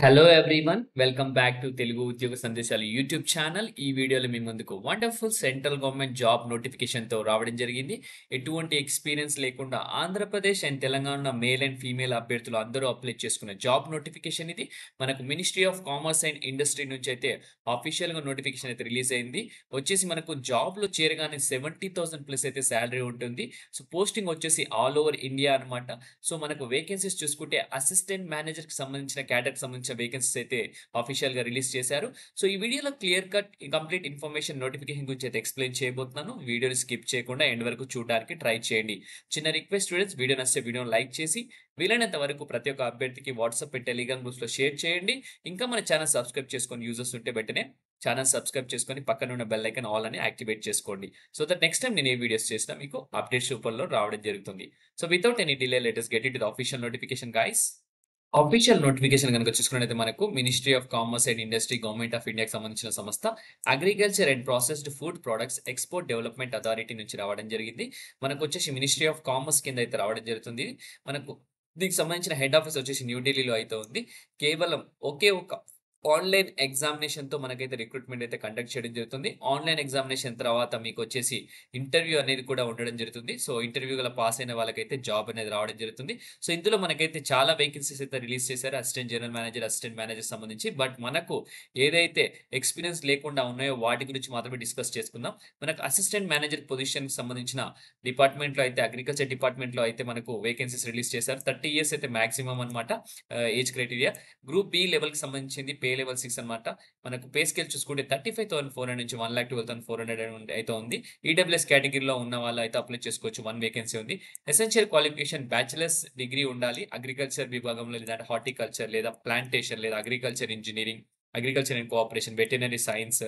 Hello everyone welcome back to Telugu ఉద్యోగ సందేశాలు YouTube channel. ఈ వీడియోలో మీ ముందుకు వండర్ఫుల్ సెంట్రల్ గవర్నమెంట్ జాబ్ నోటిఫికేషన్తో రావడం జరిగింది. ఎటువంటి ఎక్స్పీరియన్స్ లేకుండా Andhra Pradesh and Telangana male and female అభ్యర్థులు అందరూ అప్లై చేసుకున్న జాబ్ నోటిఫికేషన్ ఇది. మనకు ministry of commerce and industry నుంచి అయితే అఫీషియల్గా నోటిఫికేషన్ అయితే రిలీజ్ అయింది. వచ్చేసి మనకు జాబ్లో చేరగానే 70,000 ప్లస్ అయితే శాలరీ ఉంటుంది. సో పోస్టింగ్ వచ్చేసి ఆల్ ఓవర్ ఇండియా అనమాట. సో మనకు వేకెన్సీస్ చూసుకుంటే అసిస్టెంట్ మేనేజర్కి సంబంధించిన క్యాడర్కి సంబంధించిన వేకెన్సీస్ అయితే అఫీషియల్ గా రిలీజ్ చేశారు. సో ఈ వీడియోలో clear cut complete information notification గురించి అయితే ఎక్స్ప్లెయిన్ చేయబోతున్నాను. వీడియోని స్కిప్ చేయకుండా ఎండ్ వరకు చూడడానికి ట్రై చేయండి. చిన్న రిక్వెస్ట్ స్టూడెంట్స్, వీడియో నచ్చితే వీడియోని లైక్ చేసి వీలైనంత వరకు ప్రతి ఒక్క అభ్యర్థికి వాట్సాప్ టెలిగ్రామ్ గ్రూప్స్ లో షేర్ చేయండి. ఇంకా మన ఛానల్ సబ్స్క్రైబ్ చేసుకొని యూజర్స్ ఉంటే వెంటనే ఛానల్ సబ్స్క్రైబ్ చేసుకొని పక్కన ఉన్న బెల్ ఐకాన్ ఆల్ అని యాక్టివేట్ చేసుకోండి. సో దట్ నెక్స్ట్ టైం నేను ఏ వీడియోస్ చేసినా మీకు అప్డేట్స్ రూపంలో రావడం జరుగుతుంది. So without any delay let us get into the official notification guys. Official notification గనుక చూసుకున్నట్లయితే మనకు ministry of commerce and industry government of ఇండియాకి సంబంధించిన సంస్థ agriculture and processed food products export development authority నుంచి రావడం జరిగింది. మనకు వచ్చేసి మినిస్ట్రీ ఆఫ్ కామర్స్ కింద అయితే రావడం జరుగుతుంది. మనకు దీనికి సంబంధించిన హెడ్ ఆఫీస్ వచ్చేసి న్యూఢిల్లీలో అయితే ఉంది. కేవలం ఒకే ఒక ఆన్లైన్ ఎగ్జామినేషన్తో మనకైతే రిక్రూట్మెంట్ అయితే కండక్ట్ చేయడం జరుగుతుంది. ఆన్లైన్ ఎగ్జామినేషన్ తర్వాత మీకు వచ్చేసి ఇంటర్వ్యూ అనేది కూడా ఉండడం జరుగుతుంది. సో ఇంటర్వ్యూ గల పాస్ అయిన వాళ్ళకైతే జాబ్ అనేది రావడం జరుగుతుంది. సో ఇందులో మనకైతే చాలా వేకెన్సీస్ అయితే రిలీజ్ చేశారు. Assistant general manager, assistant manager సంబంధించి. బట్ మనకు ఏదైతే ఎక్స్పీరియన్స్ లేకుండా ఉన్నాయో వాటి గురించి మాత్రమే డిస్కస్ చేసుకుందాం. మనకు అసిస్టెంట్ మేనేజర్ పొజిషన్ సంబంధించిన డిపార్ట్మెంట్లో అయితే అగ్రికల్చర్ డిపార్ట్మెంట్లో అయితే మనకు వేకెన్సీస్ రిలీజ్ చేశారు. 30 ఇయర్స్ అయితే మాక్సిమం అనమాట ఏజ్ క్రైటీరియా. గ్రూప్ బి లెవెల్కి సంబంధించింది పే లెవెల్ 6 అనమాట. మనకు పే స్కేల్ చూసుకుంటే 35,400 నుంచి 1,12,400 అయితే ఉంది. ఈడబ్ల్యూఎస్ కేటగిరీలో ఉన్న వాళ్ళు అయితే అప్లై చేసుకోవచ్చు. 1 వేకెన్సీ ఉంది. ఎసెన్షియల్ క్వాలిఫికేషన్ బ్యాచిలర్స్ డిగ్రీ ఉండాలి. అగ్రికల్చర్ విభాగంలో లేదంటే హార్టికల్చర్ లేదా ప్లాంటేషన్ లేదా agriculture engineering, agriculture and cooperation, veterinary science,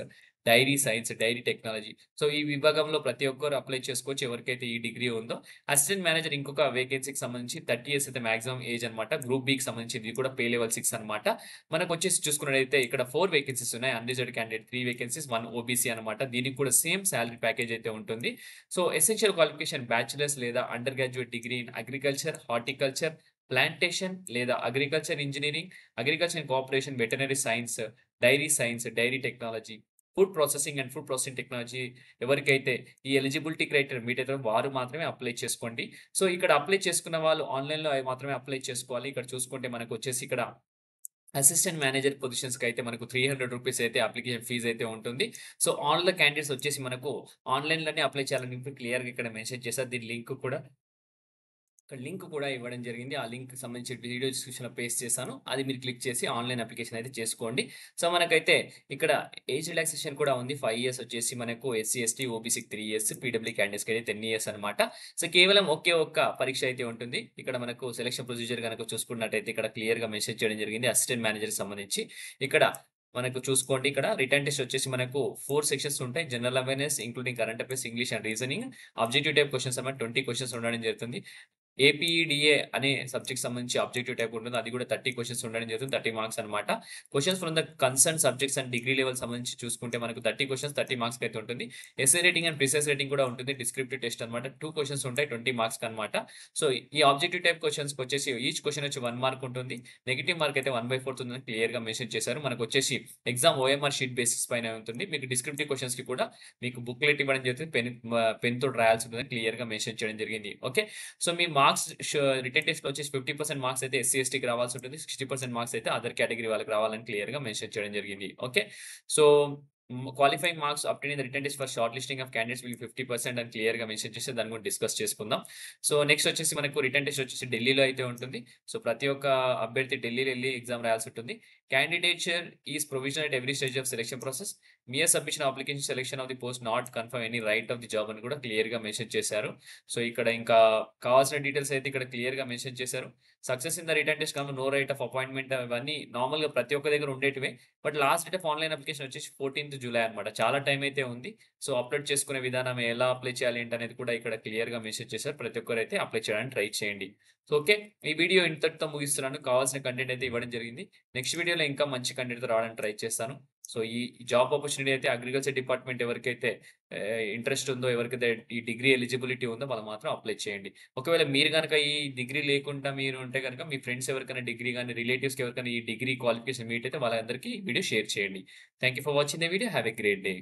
dairy science, dairy technology. So ఈ విభాగంలో ప్రతి ఒక్కరు అప్లై చేసుకోవచ్చు ఎవరికైతే ఈ డిగ్రీ ఉందో. అసిస్టెంట్ మేనేజర్ ఇంకొక వేకెన్సీకి సంబంధించి 30 ఇయర్స్ అయితే మాక్సిమం ఏజ్ అనమాట. గ్రూప్ బికి సంబంధించి ఇది కూడా పే లెవెల్ 6 అనమాట. మనకు వచ్చేసి చూసుకున్నట్టయితే ఇక్కడ 4 వేకెన్సీస్ ఉన్నాయి. అన్రిజర్వ్డ్ క్యాండిడేట్ 3 వేకెన్సీస్, 1 ఓబీసీ అనమాట. దీనికి కూడా సేమ్ సాలరీ ప్యాకేజ్ అయితే ఉంటుంది. సో ఎసెన్షియల్ క్వాలిఫికేషన్ బ్యాచిలర్స్ లేదా undergraduate degree in agriculture, horticulture, plantation లేదా agriculture engineering, agriculture and cooperation, veterinary science, dairy technology, food processing and food processing technology. ఎవరికైతే ఈ eligibility criteria meet అవుతారో వారు మాత్రమే apply చేసుకోండి. సో ఇక్కడ apply చేసుకున్న వాళ్ళు ఆన్‌లైన్‌లో మాత్రమే అప్లై చేసుకోవాలి. ఇక్కడ చూసుకుంటే మనకు వచ్చేసి ఇక్కడ అసిస్టెంట్ మేనేజర్ పొజిషన్స్‌కి అయితే మనకు రూ. 300 అయితే అప్లికేషన్ ఫీజ్ అయితే ఉంటుంది. సో ఆల్ ద క్యాండిడేట్స్ వచ్చేసి మనకు ఆన్‌లైన్‌లోనే అప్లై చేయాలని క్లియర్‌గా ఇక్కడ మెన్షన్ చేశారు. దీని లింక్ కూడా ఇవ్వడం జరిగింది. ఆ లింక్‌కి సంబంధించి వీడియో డిస్క్రిప్షన్‌లో పేస్ట్ చేశాను. అది మీరు క్లిక్ చేసి ఆన్‌లైన్ అప్లికేషన్ అయితే చేసుకోండి. సో మనకైతే ఇక్కడ ఏజ్ రిలాక్సేషన్ కూడా ఉంది. 5 ఇయర్స్ వచ్చేసి మనకు ఎస్సీ, ఎస్టీ, ఓబీసీకి 3 ఇయర్స్, పీడబ్ల్యూ క్యాండిడేట్స్‌కి అయితే 10 ఇయర్స్ అనమాట. సో కేవలం ఒకే ఒక్క పరీక్ష అయితే ఉంటుంది. ఇక్కడ మనకు సెలక్షన్ ప్రొసీజర్ గనక చూసుకున్నట్టయితే ఇక్కడ క్లియర్‌గా మెన్షన్ చేయడం జరిగింది. అసిస్టెంట్ మేనేజర్‌కి సంబంధించి. ఇక్కడ మనకు చూసుకోండి, ఇక్కడ రిటన్ టెస్ట్ వచ్చేసి మనకు 4 సెక్షన్స్ ఉంటాయి. General awareness including current affairs, English and reasoning. Objective type questions అన్నమాట 20 క్వెషన్స్ ఉండడం జరుగుతుంది. ఏపీఈడీఏ అనే సబ్జెక్ట్ సంబంధించి ఆబ్జెక్టివ్ టైప్ ఉంటుంది. అది కూడా 30 క్వెషన్స్ ఉండడం జరుగుతుంది. 30 మార్క్స్ అనమాట. Questions from the concern subjects and degree level సంబంధించి చూసుకుంటే మనకు 30 క్వెషన్స్ 30 మార్క్స్‌కి అయితే ఉంటుంది. Essay rating and precise rating కూడా ఉంటుంది. డిస్క్రిప్టివ్ టెస్ట్ అనమాట. 2 క్వెషన్స్ ఉంటాయి 20 మార్క్స్‌కి అనమాట. సో ఈ ఆబ్జెక్టివ్ టైప్ క్వెషన్స్‌కి వచ్చేసి ఈచ్ క్వెషన్ వచ్చి 1 మార్క్ ఉంటుంది. నెగెటివ్ మార్క్ అయితే 1/4 ఉందని క్లియర్‌గా మెన్షన్ చేశారు. మనకు వచ్చేసి ఎగ్జామ్ ఓఎంఆర్ షీట్ బేసిస్ పైన ఉంటుంది. మీకు డిస్క్రిప్టివ్ క్వెషన్స్‌కి కూడా మీకు బుక్లెట్ ఇవ్వడం జరుగుతుంది. పెన్ తోటి రాయాల్సి ఉంటుందని క్లియర్‌గా మెన్షన్ చేయడం జరిగింది. ఓకే. సో మీ మార్క్స్ రిటన్ టెస్ట్‌లో వచ్చేసి 50% మార్క్స్ అయితే ఎస్సీ, ఎస్టీకి రావాల్సి ఉంటుంది. 60% మార్క్స్ అయితే అదర్ కేటగరీ వాళ్ళకి రావాలని క్లియర్‌గా మెన్షన్ చేయడం జరిగింది. Okay. So qualifying marks obtain in the written test for short listing of candidates will 50% అని క్లియర్‌గా మెన్షన్ చేసి దాని గురించి డిస్కస్ చేసుకుందాం. సో నెక్స్ట్ వచ్చేసి మనకు రిటన్ టెస్ట్ వచ్చేసి ఢిల్లీలో అయితే ఉంటుంది. సో ప్రతి ఒక్క అభ్యర్థి ఢిల్లీలో వెళ్లి ఎగ్జామ్ రాయాల్సి ఉంటుంది. Candidature is provisional at every stage of selection process. Mere submission application selection of the post not confirm any right of the job అని కూడా క్లియర్‌గా మెన్షన్ చేశారు. సో ఇక్కడ ఇంకా కావాల్సిన డీటెయిల్స్ అయితే ఇక్కడ క్లియర్‌గా మెన్షన్ చేశారు. Success in the written test cum no right of appointment ఇవన్నీ నార్మల్‌గా ప్రతి ఒక్క దగ్గర ఉండేటివే. But last date of online application వచ్చేసి 14థ్ జూలై అనమాట. చాలా టైం అయితే ఉంది. సో అప్లోడ్ చేసుకునే విధానం ఎలా అప్లై చేయాలి ఏంటనేది కూడా ఇక్కడ క్లియర్‌గా మెన్షన్ చేశారు. ప్రతి ఒక్కరైతే అప్లై చేయడానికి ట్రై చేయండి. So okay. ఈ వీడియో ఇంతటితో ముగిస్తున్నాను. కావాల్సిన కంటెంట్ అయితే ఇవ్వడం జరిగింది. నెక్స్ట్ వీడియోలో ఇంకా మంచి కంటెంట్‌తో రావడానికి ట్రై చేస్తాను. సో, ఈ జాబ్ ఆపర్చునిటీ అయితే అగ్రికల్చర్ డిపార్ట్‌మెంట్ ఎవరికైతే ఇంట్రెస్ట్ ఉందో, ఎవరికైతే ఈ డిగ్రీ ఎలిజిబిలిటీ ఉందో వాళ్ళు మాత్రం అప్లై చేయండి. ఒకవేళ మీరు గనక ఈ డిగ్రీ లేకుండా మీరు ఉంటే గనక మీ ఫ్రెండ్స్ ఎవరికైనా డిగ్రీ గాని, రిలేటివ్స్‌కి ఎవరికైనా ఈ డిగ్రీ క్వాలిఫికేషన్ మీట్ అయితే వాళ్ళందరికీ ఈ వీడియో షేర్ చేయండి. Thank you for watching the video. Have a great day.